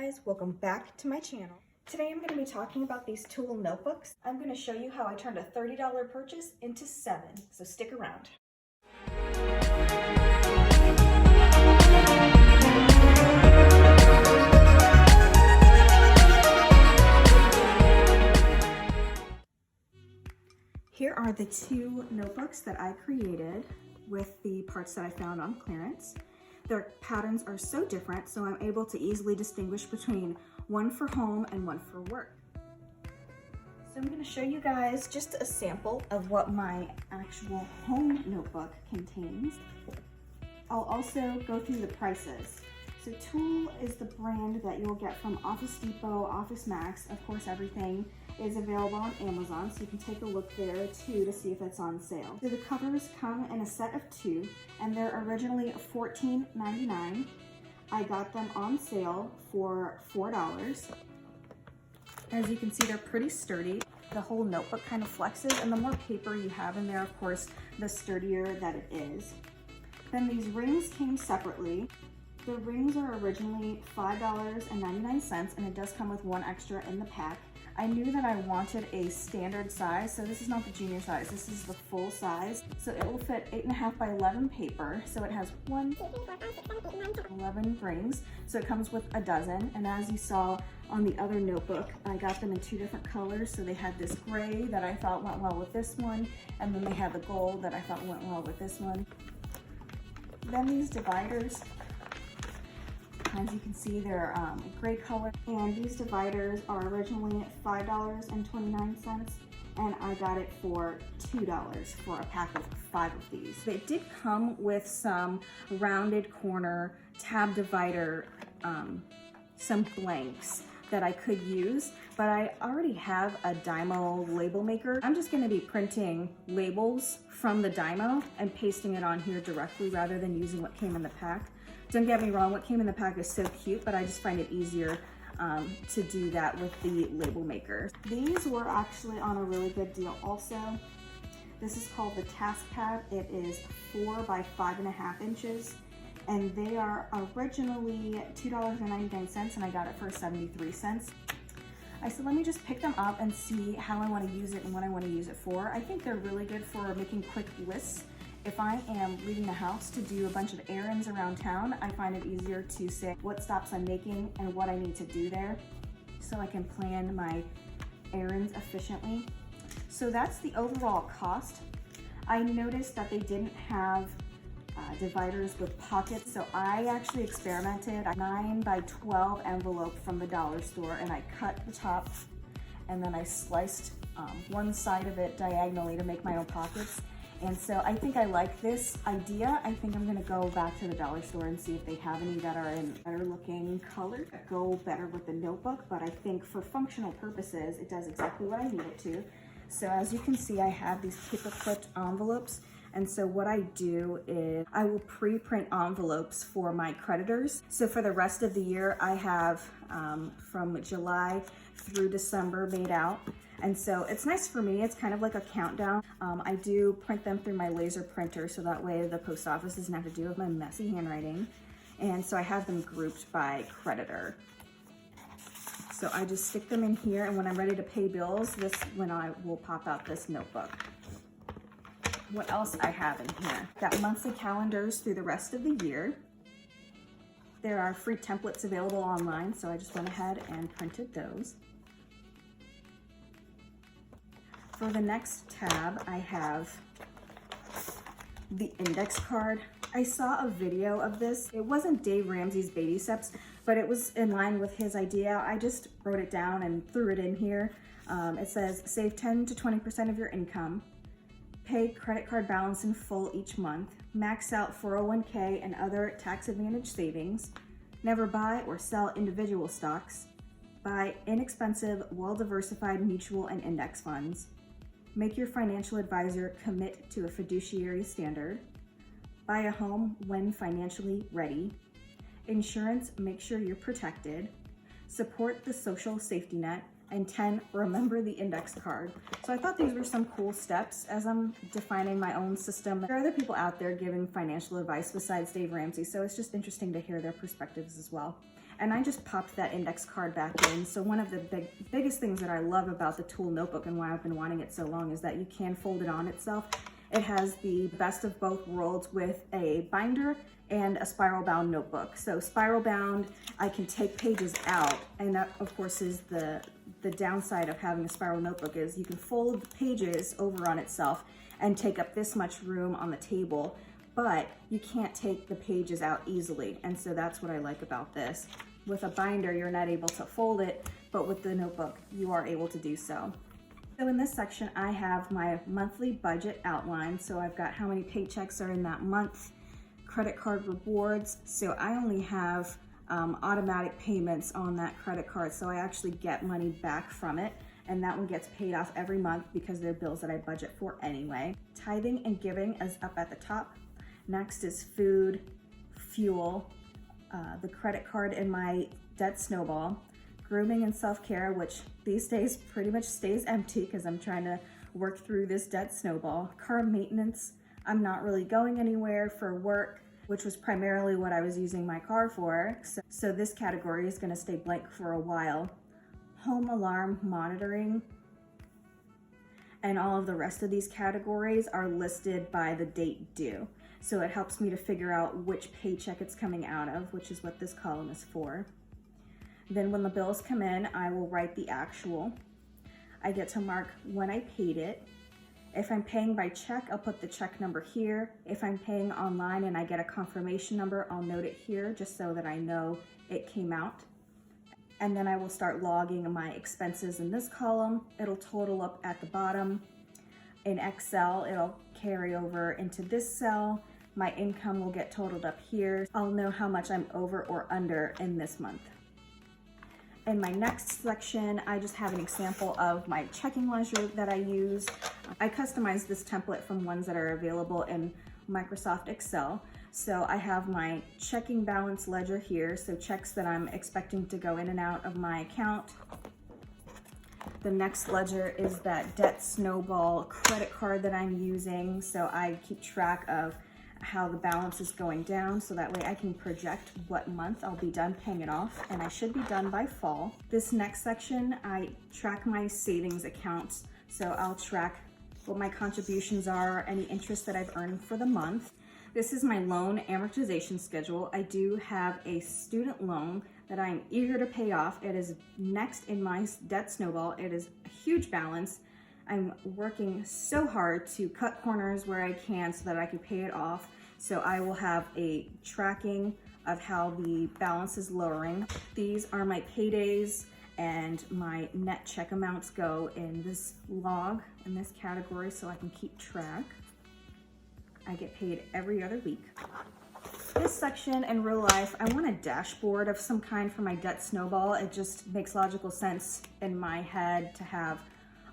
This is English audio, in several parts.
guys, welcome back to my channel. Today I'm going to be talking about these TUL notebooks. I'm going to show you how I turned a $30 purchase into 7, so stick around. Here are the 2 notebooks that I created with the parts that I found on clearance. Their patterns are so different, so I'm able to easily distinguish between one for home and one for work. So I'm going to show you guys just a sample of what my actual home notebook contains. I'll also go through the prices. So TUL is the brand that you'll get from Office Depot, Office Max. Of course, everything is available on Amazon, so you can take a look there too to see if it's on sale. So the covers come in a set of 2, and they're originally $14.99. I got them on sale for $4. As you can see, they're pretty sturdy. The whole notebook kind of flexes, and the more paper you have in there, of course, the sturdier that it is. Then these rings came separately. The rings are originally $5.99, and it does come with 1 extra in the pack. I knew that I wanted a standard size, so this is not the junior size, this is the full size. So it will fit 8.5 by 11 paper, so it has 11 rings, so it comes with a dozen. And as you saw on the other notebook, I got them in 2 different colors. So they had this gray that I thought went well with this one, and then they had the gold that I thought went well with this one. Then these dividers, as you can see, they're gray color, and these dividers are originally $5.29, and I got it for $2 for a pack of 5 of these. It did come with some rounded corner tab divider, some blanks that I could use, but I already have a Dymo label maker. I'm just gonna be printing labels from the Dymo and pasting it on here directly rather than using what came in the pack. Don't get me wrong, what came in the pack is so cute, but I just find it easier to do that with the label maker. These were actually on a really good deal also. This is called the Task Pad. It is 4 by 5.5 inches, and they are originally $2.99, and I got it for 73 cents. I said, let me just pick them up and see how I want to use it and what I want to use it for. I think they're really good for making quick lists. If I am leaving the house to do a bunch of errands around town, I find it easier to say what stops I'm making and what I need to do there, so I can plan my errands efficiently. So that's the overall cost. I noticed that they didn't have dividers with pockets, so I actually experimented. A 9 by 12 envelope from the dollar store, and I cut the top, and then I sliced one side of it diagonally to make my own pockets. And so I think I like this idea. I think I'm gonna go back to the dollar store and see if they have any that are in better looking color that go better with the notebook. But I think for functional purposes, it does exactly what I need it to. So as you can see, I have these paper clipped envelopes. And so what I do is I will pre-print envelopes for my creditors. So for the rest of the year, I have from July through December made out. And so it's nice for me, it's kind of like a countdown. I do print them through my laser printer, so that way the post office doesn't have to deal with my messy handwriting. And so I have them grouped by creditor. So I just stick them in here, and when I'm ready to pay bills, this when I will pop out this notebook. What else I have in here? Got monthly calendars through the rest of the year. There are free templates available online, so I just went ahead and printed those. For the next tab, I have the index card. I saw a video of this. It wasn't Dave Ramsey's baby steps, but it was in line with his idea. I just wrote it down and threw it in here. It says, save 10 to 20% of your income, pay credit card balance in full each month, max out 401k and other tax advantage savings, never buy or sell individual stocks, buy inexpensive, well-diversified mutual and index funds, make your financial advisor commit to a fiduciary standard, buy a home when financially ready, insurance, make sure you're protected, support the social safety net, and 10, remember the index card. So I thought these were some cool steps as I'm defining my own system. There are other people out there giving financial advice besides Dave Ramsey, so it's just interesting to hear their perspectives as well. and I just popped that index card back in. So one of the biggest things that I love about the TUL notebook and why I've been wanting it so long is that you can fold it on itself. It has the best of both worlds with a binder and a spiral bound notebook. So spiral bound, I can take pages out, and that of course is the downside of having a spiral notebook is you can fold the pages over on itself and take up this much room on the table, but you can't take the pages out easily. And so that's what I like about this. With a binder, you're not able to fold it, but with the notebook, you are able to do so. So in this section, I have my monthly budget outline. So I've got how many paychecks are in that month, credit card rewards. So I only have automatic payments on that credit card. So I actually get money back from it. And that one gets paid off every month because they're bills that I budget for anyway. Tithing and giving is up at the top. Next is food, fuel, the credit card in my debt snowball, grooming and self-care, which these days pretty much stays empty because I'm trying to work through this debt snowball. Car maintenance, I'm not really going anywhere for work, which was primarily what I was using my car for. So this category is gonna stay blank for a while. Home alarm monitoring, and all of the rest of these categories are listed by the date due. So it helps me to figure out which paycheck it's coming out of, which is what this column is for. Then when the bills come in, I will write the actual. I get to mark when I paid it. If I'm paying by check, I'll put the check number here. If I'm paying online and I get a confirmation number, I'll note it here just so that I know it came out. And then I will start logging my expenses in this column. It'll total up at the bottom. In Excel, it'll carry over into this cell. My income will get totaled up here. I'll know how much I'm over or under in this month. In my next section, I just have an example of my checking ledger that I use. I customized this template from ones that are available in Microsoft Excel. So I have my checking balance ledger here, so checks that I'm expecting to go in and out of my account. The next ledger is that debt snowball credit card that I'm using, so I keep track of how the balance is going down, so that way I can project what month I'll be done paying it off, and I should be done by fall. This next section, I track my savings accounts, so I'll track what my contributions are, any interest that I've earned for the month. This is my loan amortization schedule. I do have a student loan that I'm eager to pay off. It is next in my debt snowball. It is a huge balance. I'm working so hard to cut corners where I can so that I can pay it off. So I will have a tracking of how the balance is lowering. These are my paydays, and my net check amounts go in this log in this category so I can keep track. I get paid every other week. This section in real life, I want a dashboard of some kind for my debt snowball. It just makes logical sense in my head to have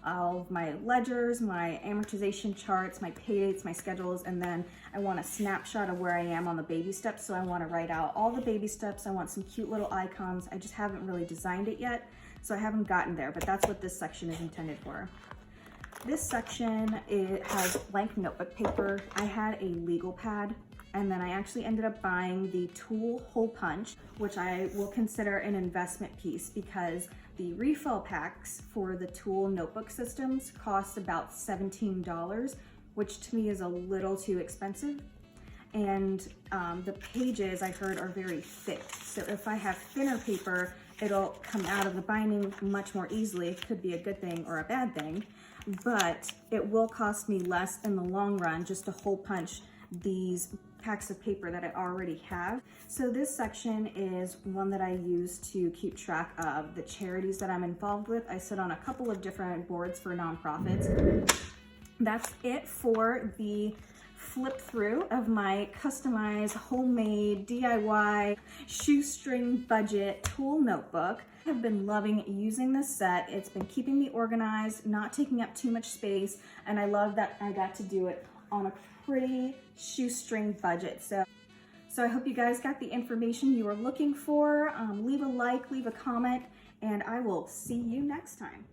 all of my ledgers, my amortization charts, my pay dates, my schedules, and then I want a snapshot of where I am on the baby steps. So I want to write out all the baby steps. I want some cute little icons. I just haven't really designed it yet, so I haven't gotten there, but that's what this section is intended for. This section, it has blank notebook paper. I had a legal pad, and then I actually ended up buying the TUL hole punch, which I will consider an investment piece because the refill packs for the TUL notebook systems cost about $17, which to me is a little too expensive. And the pages I heard are very thick. So if I have thinner paper, it'll come out of the binding much more easily. It could be a good thing or a bad thing, but it will cost me less in the long run just to hole punch these packs of paper that I already have. So this section is one that I use to keep track of the charities that I'm involved with. I sit on a couple of different boards for nonprofits. That's it for the flip through of my customized, homemade, DIY, shoestring budget TUL notebook. I've been loving using this set. It's been keeping me organized, not taking up too much space, and I love that I got to do it on a pretty shoestring budget. So I hope you guys got the information you were looking for. Leave a like, leave a comment, and I will see you next time.